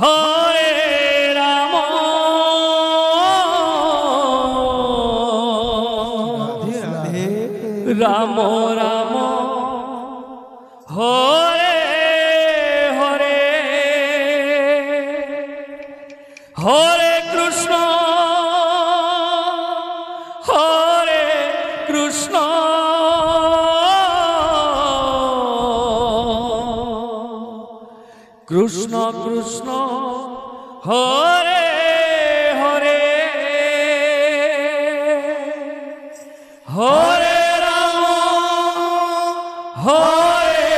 Hare Ram Ram Ram Hare Hare Hare Krishna Hare Krishna Krishna Krishna Hare Hare Hare Ram Hare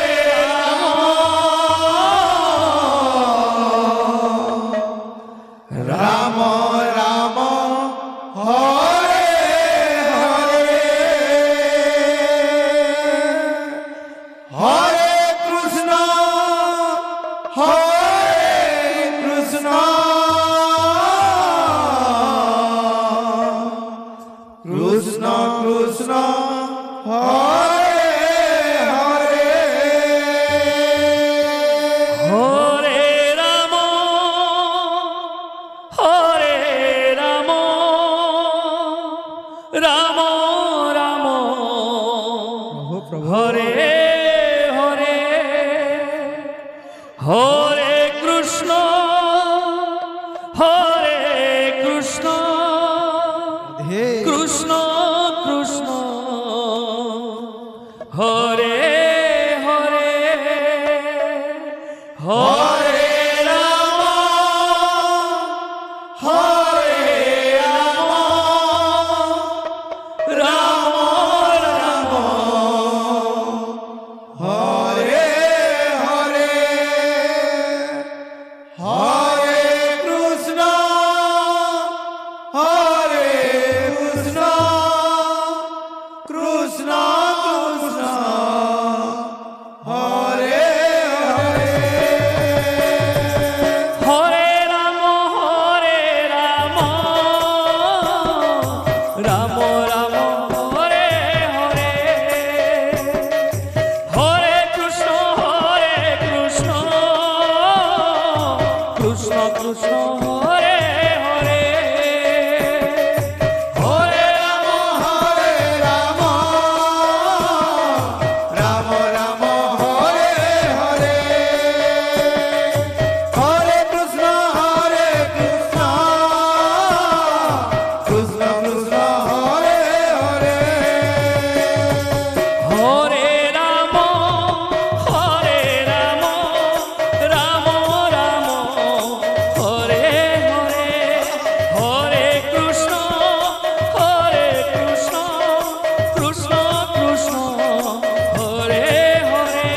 Ram Ram Hare Hare Hare Krishna Hare Krishna Krishna Krishna Hare Hare Hare Ram Hare Ram Ram Ram Hare Hare Hare Krishna Hare Krishna Krishna Krishna Hare Hare Hare Ram Hare Ram Ram Ram Hare Hare Hare Krishna Hare Krishna Krishna Krishna Hare Hare Hare Ram Ram Ram Hare Hare Hare Krishna Krishna Krishna Hare Hare Hare Ram Hare Ram Ram Ram Hare Hare Hare Krishna Krishna Krishna Hare Hare Hare Ram Ram Ram Hare Hare Hare Krishna Krishna Krishna Hare Hare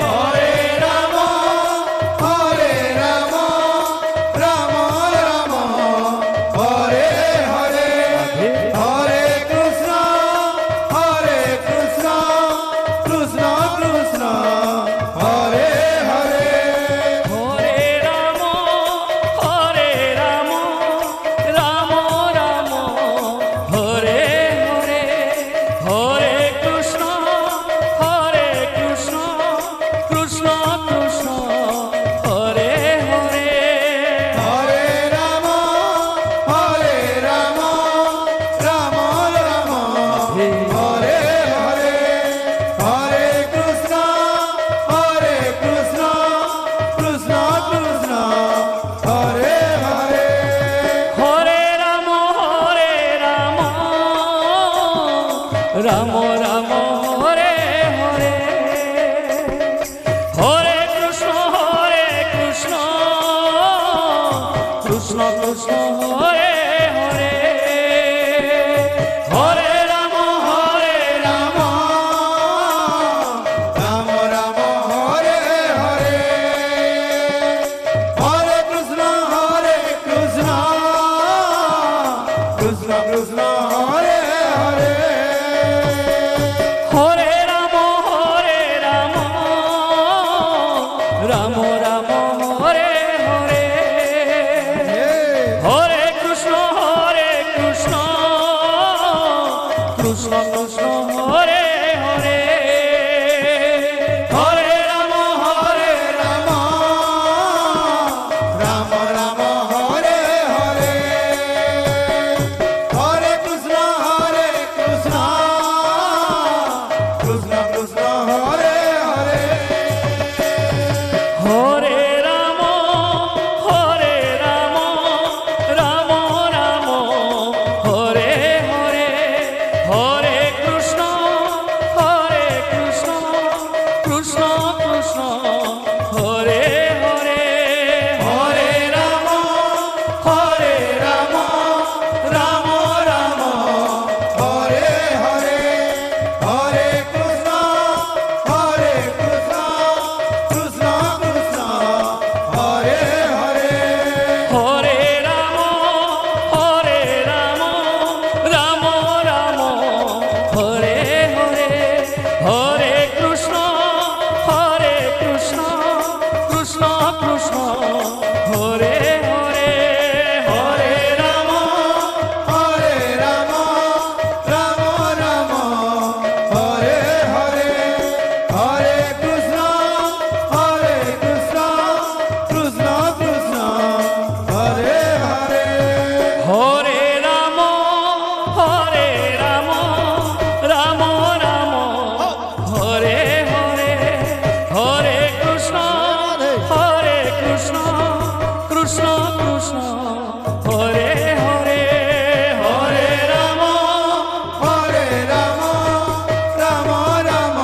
Hare Ram Ram Ram Hare Hare Hare Krishna Krishna Krishna Hare Hare Hare Ram Ram Ram Hare Hare Hare Krishna Krishna Krishna Hare Hare Hare Ram Ram Ram Hare Hare Hare Krishna Krishna Krishna Hare Hare Hare Ram Ram Ram Hare Hare Hare Krishna Krishna Krishna Hare Hare Hare Ram Ram Ram Ram Hare Hare Hare Krishna Krishna Krishna Hare Hare Hare Ram Ram Ram Hare Hare Hare Krishna Krishna Hare Hare Hare Ram Krishna Krishna Hare Hare Hare Ram Hare Ram Ram Ram Hare Hare Hare Krishna Krishna Krishna Hare Hare Hare Ram Ram Ram Hare Hare Hare Krishna Krishna Krishna Hare Hare Hare Ram Hare Ram Ram Ram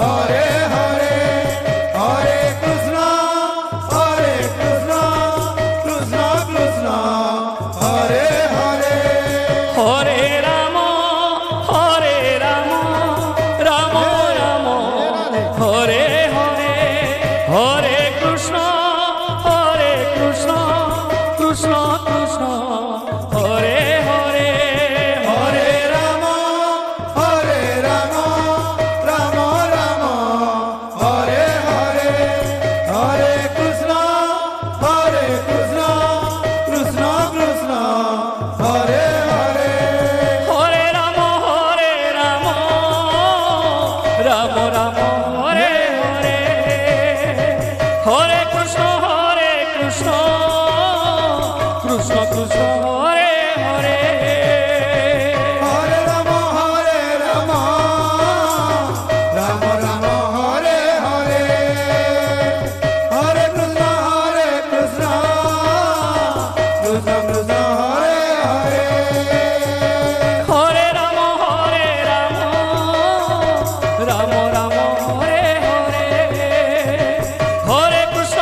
Hare Hare Hare Krishna Krishna Krishna Hare Hare Hare Ram Ram Ram Hare Hare Hare Krishna Krishna Krishna Hare Hare Hare Ram Ram Ram Hare Hare Hare Krishna Krishna Krishna Hare Hare Hare Ram Ram Ram Hare Hare Hare Krishna Krishna Krishna Hare Hare Hare Ram Ram Ram Hare Hare Hare Krishna Krishna Krishna Hare Hare Hare Ram Ram Ram Hare Hare Hare Krishna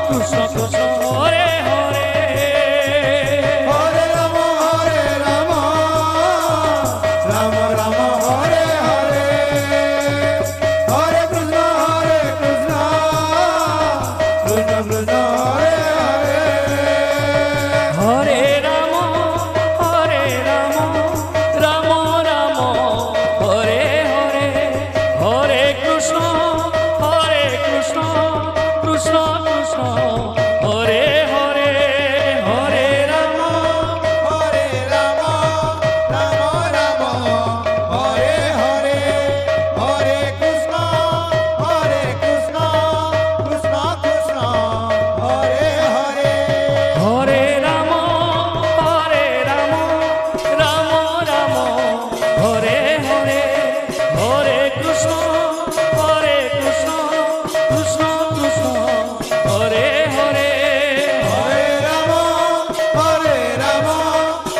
Krishna Krishna Hare Hare Hare Ram Ram Ram Hare Hare Hare Krishna Krishna Krishna Hare Hare Hare Ram Ram Ram Hare Hare Hare Krishna Krishna Krishna Hare Hare Hare Ram Hare Ram Ram Hare Hare Hare Krishna Krishna Krishna Hare Hare Hare Ram Ram Hare Hare Hare Krishna Krishna